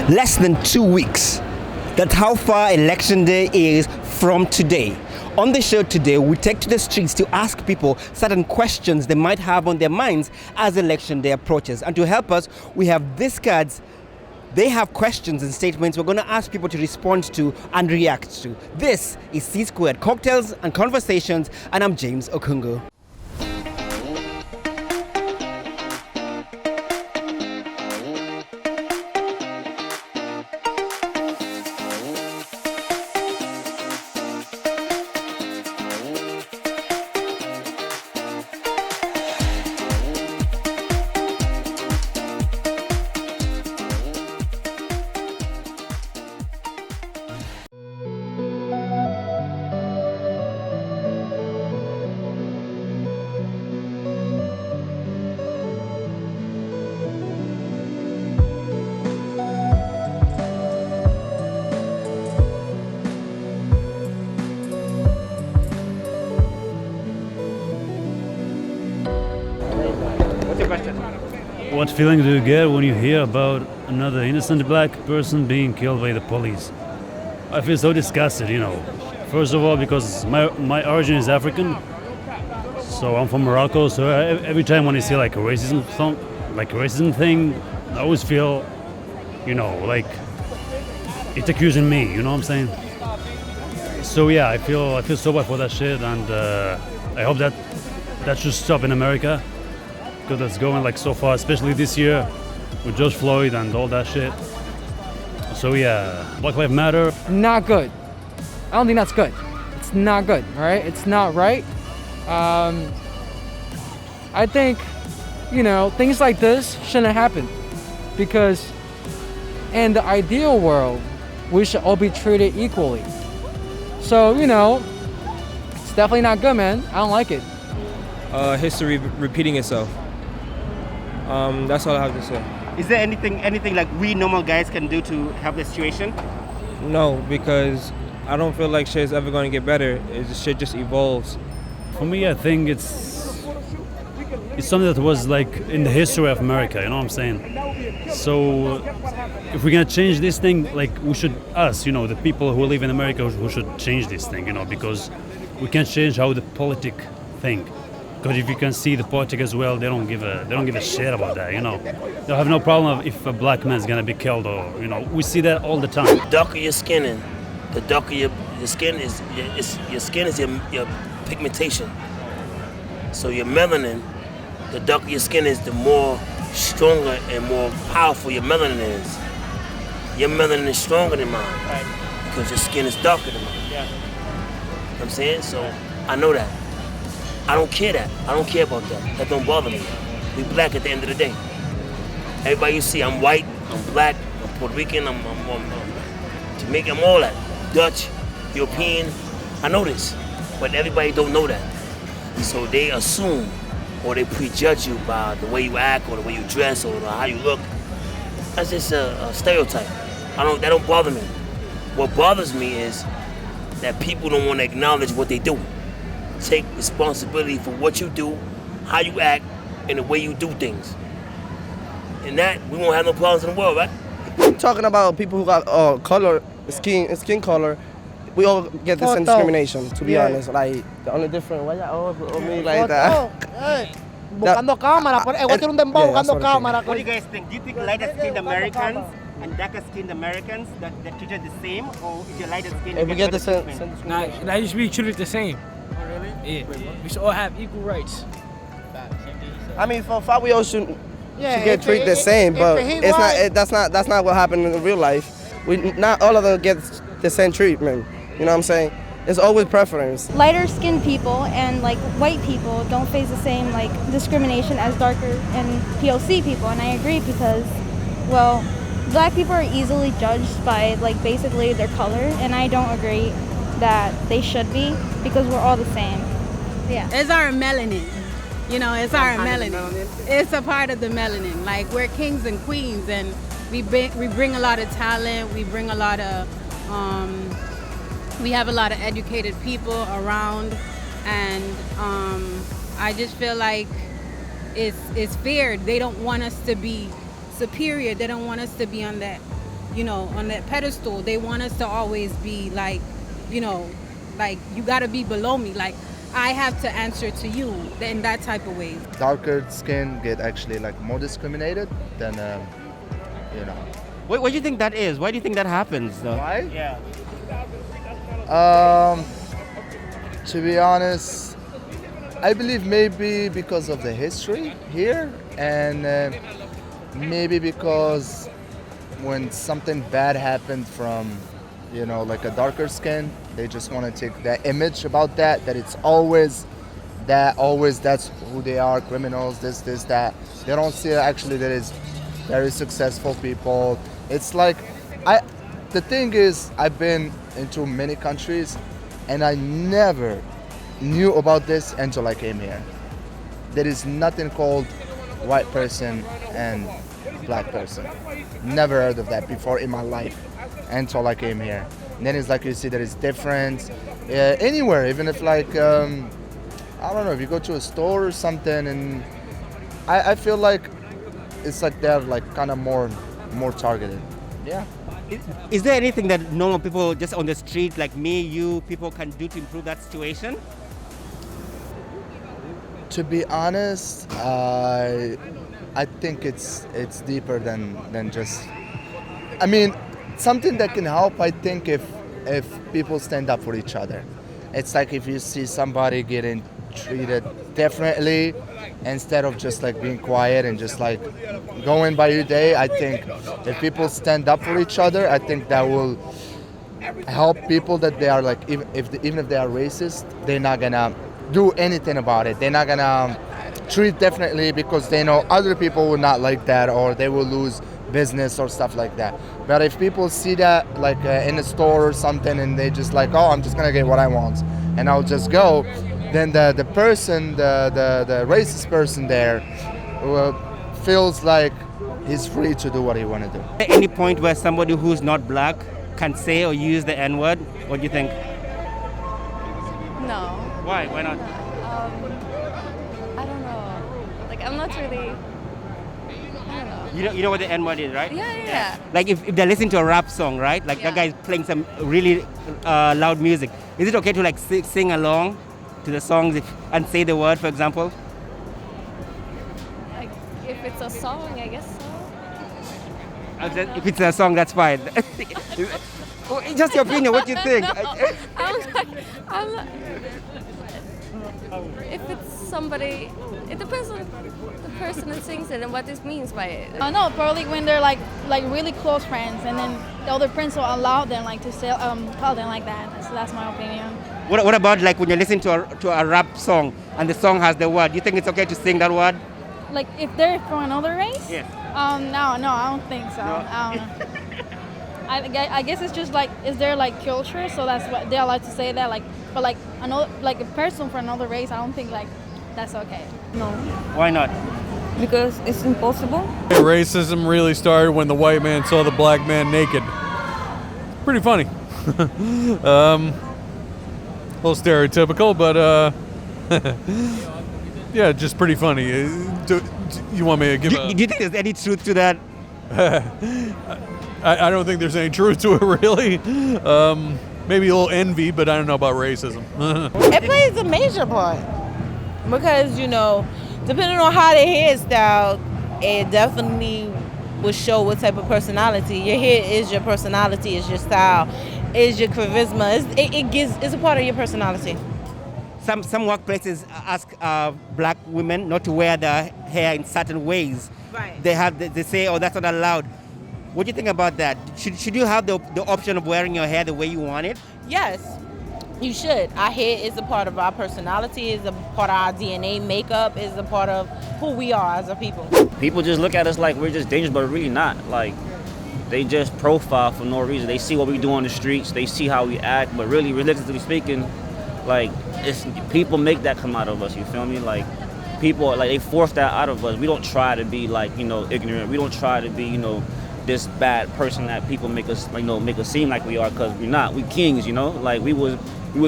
Less than 2 weeks. That's how far election day is from today. On the show today, we take to the streets to ask people certain questions they might have on their minds as election day approaches. And to help us, we have these cards. They have questions and statements we're going to ask people to respond to and react to. This is C Squared Cocktails and Conversations, and I'm James Okungo. What feeling do you get when you hear about another innocent black person being killed by the police? I feel so disgusted, First of all, because my origin is African, so I'm from Morocco. So every time when I see like a racism thing, I always feel, like it's accusing me. You know what I'm saying? So yeah, I feel so bad for that shit, and I hope that should stop in America. Because that's going like so far, especially this year with George Floyd and all that shit. So yeah, Black Lives Matter. Not good. I don't think that's good. It's not good, all right? It's not right. I think, things like this shouldn't happen because in the ideal world, we should all be treated equally. So, it's definitely not good, man. I don't like it. History repeating itself. That's all I have to say. Is there anything like we normal guys can do to help the situation? No, because I don't feel like shit's ever going to get better. Shit just evolves. For me, I think it's something that was like in the history of America, you know what I'm saying? So if we're going to change this thing, like we should, the people who live in America who should change this thing, because we can't change how the politic think. Because if you can see the politic as well, they don't give a shit about that, They'll have no problem if a black man's gonna be killed, or we see that all the time. The darker your skin, the darker your skin is. Your skin is your pigmentation. So your melanin, the darker your skin is, the more stronger and more powerful your melanin is. Your melanin is stronger than mine, right? Because your skin is darker than mine. Yeah. You know what I'm saying? So I know that. I don't care about that. That don't bother me. We black at the end of the day. Everybody you see, I'm white, I'm black, I'm Puerto Rican, I'm Jamaican, I'm all that. Dutch, European, I know this. But everybody don't know that. So they assume or they prejudge you by the way you act or the way you dress or how you look. That's just a stereotype. That don't bother me. What bothers me is that people don't want to acknowledge what they do. Take responsibility for what you do, how you act, and the way you do things. And that, we won't have no problems in the world, right? Talking about people who got skin color, we all get the same discrimination, to be honest. Like, the only different, why y'all all me like that? Buscando cámara, un dembow buscando cámara. What do you guys think? Do you think lighter-skinned Americans and darker-skinned Americans that treated the same, or if you're lighter-skinned, if we get the same? Nah, you should be treated the same. Oh, really? Yeah, we should all have equal rights. I mean, for fact, we all should get treated the same, but that's not what happened in real life. Not all of them get the same treatment. You know what I'm saying? It's always preference. Lighter skinned people and like white people don't face the same like discrimination as darker and POC people, and I agree because, well, black people are easily judged by like basically their color, and I don't agree that they should be because we're all the same. Yeah. It's our melanin. It's our melanin. It's a part of the melanin. Like, we're kings and queens, and we bring a lot of talent. We bring a lot of, we have a lot of educated people around, and I just feel like it's feared. They don't want us to be superior. They don't want us to be on that, on that pedestal. They want us to always be like, like you got to be below me. Like I have to answer to you in that type of way. Darker skin get actually like more discriminated than, What do you think that is? Why do you think that happens, though? Why? Yeah. To be honest, I believe maybe because of the history here, and maybe because when something bad happened from, like a darker skin, they just want to take that image about that it's always that's who they are, criminals, this, that. They don't see actually that is very successful people. It's like, the thing is, I've been into many countries and I never knew about this until I came here. There is nothing called white person and black person. Never heard of that before in my life until I came here. And then it's like you see there is difference anywhere, even if like, I don't know, if you go to a store or something, and I feel like it's like they're like kind of more targeted. Yeah. Is there anything that normal people just on the street, like me, you, people can do to improve that situation? To be honest, I think it's deeper than just. I mean, something that can help. I think if people stand up for each other, it's like if you see somebody getting treated differently, instead of just like being quiet and just like going by your day. I think if people stand up for each other, I think that will help people that they are like, even if they are racist, they're not gonna do anything about it. They're not gonna treat differently because they know other people will not like that, or they will lose business or stuff like that. But if people see that like in a store or something, and they just like, oh, I'm just gonna get what I want and I'll just go, then the person, the racist person there feels like he's free to do what he want to do. At any point where somebody who's not black can say or use the N-word, what do you think? No. Why? Why not? I don't know. Like, I'm not really. I don't know. You know what the N-word is, right? Yeah. Like if they're listening to a rap song, right? Like that guy's playing some really loud music. Is it okay to like sing along to the songs and say the word, for example? Like, if it's a song, I guess so. If it's a song, that's fine. Just your opinion, what do you think? I'm not, if it's somebody, it depends on the person that sings it and what this means by it. No, probably when they're like really close friends, and then the other friends will allow them like to say call them like that. So that's my opinion. What about like when you're listening to a rap song and the song has the word? Do you think it's okay to sing that word? Like if they're from another race? Yeah. No, I don't think so. No. I don't know. I guess it's just like, is there like culture, so that's what they're allowed to say that, like, but like another, like a person from another race, I don't think like that's okay. No. Why not? Because it's impossible. Racism really started when the white man saw the black man naked. Pretty funny. A little stereotypical, but yeah, just pretty funny. Do you want me to give Do you think there's any truth to that? I don't think there's any truth to it, really. Maybe a little envy, but I don't know about racism. It plays a major part because, depending on how their hairstyle, it definitely will show what type of personality. Your hair is your personality, is your style, is your charisma. It's a part of your personality. Some workplaces ask black women not to wear their hair in certain ways. Right. They say, oh, that's not allowed. What do you think about that? Should you have the option of wearing your hair the way you want it? Yes, you should. Our hair is a part of our personality, is a part of our DNA makeup, is a part of who we are as a people. People just look at us like we're just dangerous, but we're really not. Like, they just profile for no reason. They see what we do on the streets, they see how we act, but really, realistically speaking, like, people make that come out of us, you feel me? Like, people, like, they force that out of us. We don't try to be, like, ignorant. We don't try to be, this bad person that people make us seem like we are, because we're not. We kings, like we was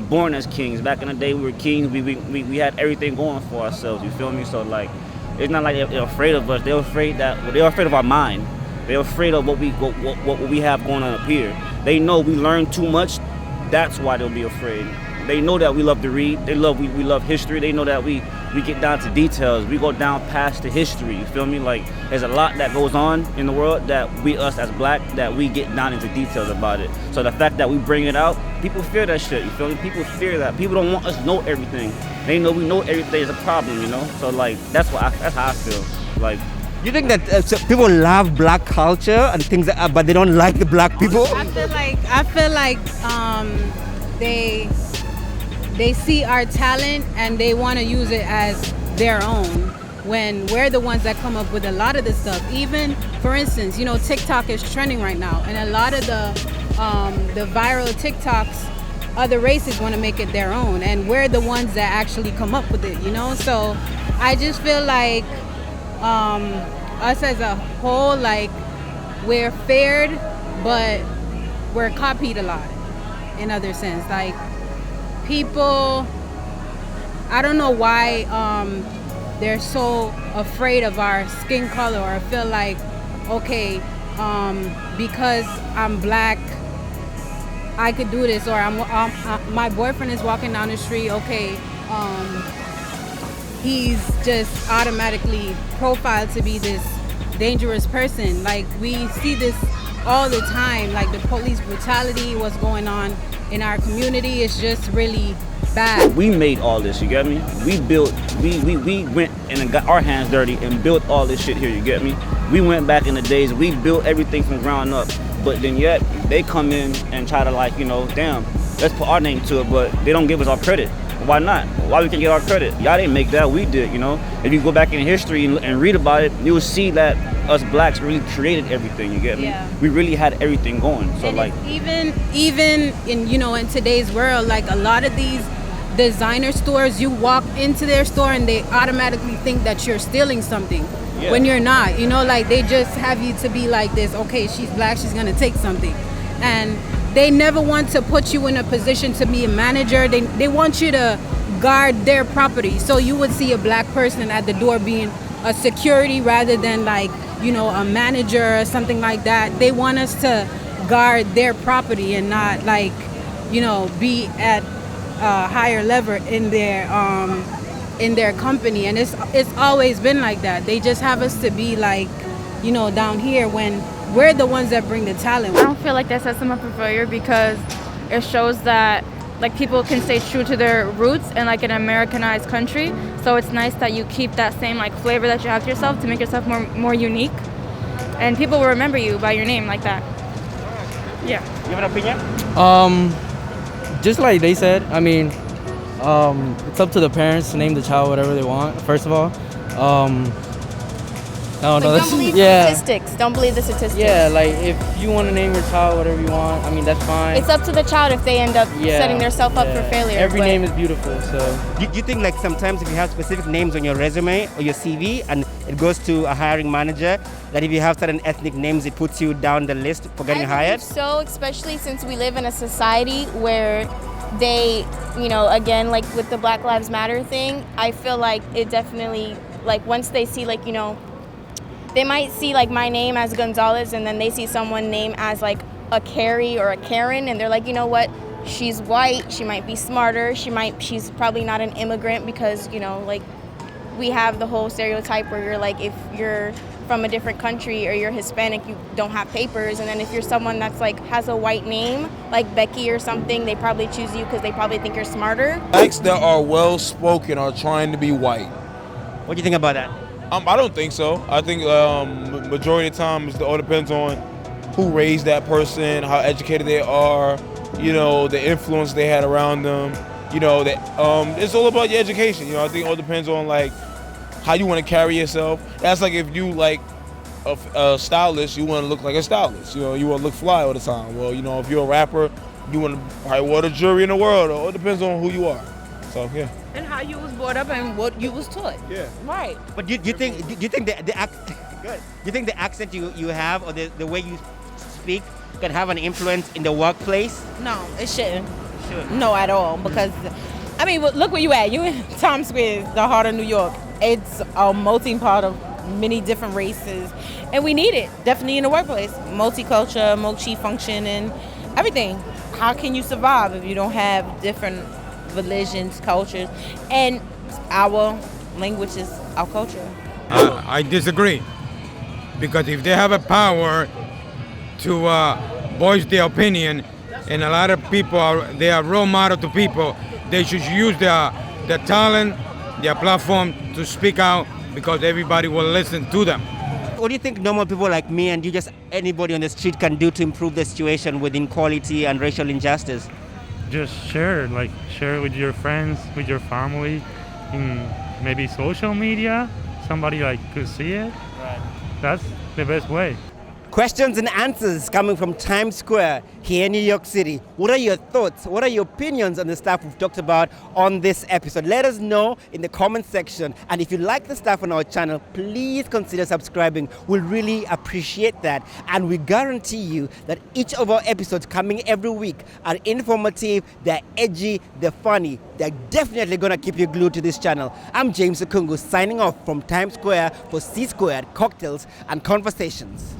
born as kings. Back in the day, we were kings. We had everything going for ourselves. You feel me? So like, it's not like they're afraid of us. They're afraid of our mind. They're afraid of what we have going on up here. They know we learn too much. That's why they'll be afraid. They know that we love to read. We love history. They know that we get down to details. We go down past the history. You feel me? Like, there's a lot that goes on in the world that us as black, that we get down into details about it. So the fact that we bring it out, people fear that shit. You feel me? People fear that. People don't want us to know everything. They know we know everything is a problem. You know. So like that's how I feel. Like. You think that so people love black culture and things, but they don't like the black people? I feel like they see our talent and they want to use it as their own, when we're the ones that come up with a lot of this stuff. Even, for instance, TikTok is trending right now, and a lot of the viral TikToks, other races want to make it their own, and we're the ones that actually come up with it, So I just feel like us as a whole, like, we're feared, but we're copied a lot in other sense. Like, people, I don't know why they're so afraid of our skin color, or feel like, okay, because I'm black, I could do this, or my boyfriend is walking down the street, okay, he's just automatically profiled to be this dangerous person. Like, we see this all the time, like the police brutality, what's going on in our community is just really bad. We made all this, you get me? We went and got our hands dirty and built all this shit here, you get me? We went back in the days, we built everything from ground up, but then yet they come in and try to, like, damn, let's put our name to it, but they don't give us our credit. Why not? Why we can't get our credit? Y'all didn't make that, we did, If you go back in history and read about it, you will see that us blacks really created everything, you get me? Yeah. We really had everything going. So, and like, even in in today's world, like, a lot of these designer stores, you walk into their store and they automatically think that you're stealing something. Yeah. When you're not, like, they just have you to be like this, okay, she's black, she's gonna take something. And they never want to put you in a position to be a manager. They want you to guard their property. So you would see a black person at the door being a security rather than, like, a manager or something like that. They want us to guard their property and not, like, be at a higher level in their company. And it's always been like that. They just have us to be like, down here when we're the ones that bring the talent. I don't feel like that sets them up for failure, because it shows that, like, people can stay true to their roots in, like, an Americanized country. So it's nice that you keep that same, like, flavor that you have to yourself to make yourself more unique, and people will remember you by your name like that. Yeah. You have an opinion? Just like they said, I mean, it's up to the parents to name the child whatever they want, first of all. Don't believe statistics. Don't believe the statistics. Yeah, like, if you want to name your child whatever you want, I mean, that's fine. It's up to the child if they end up setting themselves up for failure. Every name is beautiful, so. Do you think, like, sometimes if you have specific names on your resume or your CV and it goes to a hiring manager, that if you have certain ethnic names, it puts you down the list for getting hired? So, especially since we live in a society where they, again, like with the Black Lives Matter thing, I feel like it definitely, like, once they see, like, they might see, like, my name as Gonzalez, and then they see someone named as, like, a Carrie or a Karen, and they're like, you know what? She's white. She might be smarter. She's probably not an immigrant, because, like, we have the whole stereotype where you're like, if you're from a different country or you're Hispanic, you don't have papers. And then if you're someone that's, like, has a white name, like Becky or something, they probably choose you because they probably think you're smarter. Blacks that are well-spoken are trying to be white. What do you think about that? I don't think so. I think majority of the time it all depends on who raised that person, how educated they are, the influence they had around them. It's all about your education. I think it all depends on, like, how you want to carry yourself. That's like if you, like, a stylist, you want to look like a stylist. You want to look fly all the time. Well, if you're a rapper, you want to probably wear the jury in the world. It all depends on who you are. So, yeah. And how you was brought up and what you was taught. Yeah. Right. But do you think the accent you have, or the way you speak, can have an influence in the workplace? No, it shouldn't. No, at all. Because, I mean, look where you at. You in Times Square, the heart of New York. It's a melting pot of many different races, and we need it definitely in the workplace. Multicultural, multi-function, and everything. How can you survive if you don't have different religions, cultures, and our language is our culture? I disagree, because if they have a power to voice their opinion, and a lot of people they are role model to people, they should use their talent, their platform to speak out, because everybody will listen to them. What do you think normal people like me and you, just anybody on the street, can do to improve the situation with inequality and racial injustice? Just share it with your friends, with your family, in maybe social media. Somebody could see it. Right. That's the best way. Questions and answers coming from Times Square here in New York City. What are your thoughts? What are your opinions on the stuff we've talked about on this episode? Let us know in the comment section. And if you like the stuff on our channel, please consider subscribing. We'll really appreciate that. And we guarantee you that each of our episodes coming every week are informative, they're edgy, they're funny. They're definitely going to keep you glued to this channel. I'm James Okungu, signing off from Times Square for C Squared Cocktails and Conversations.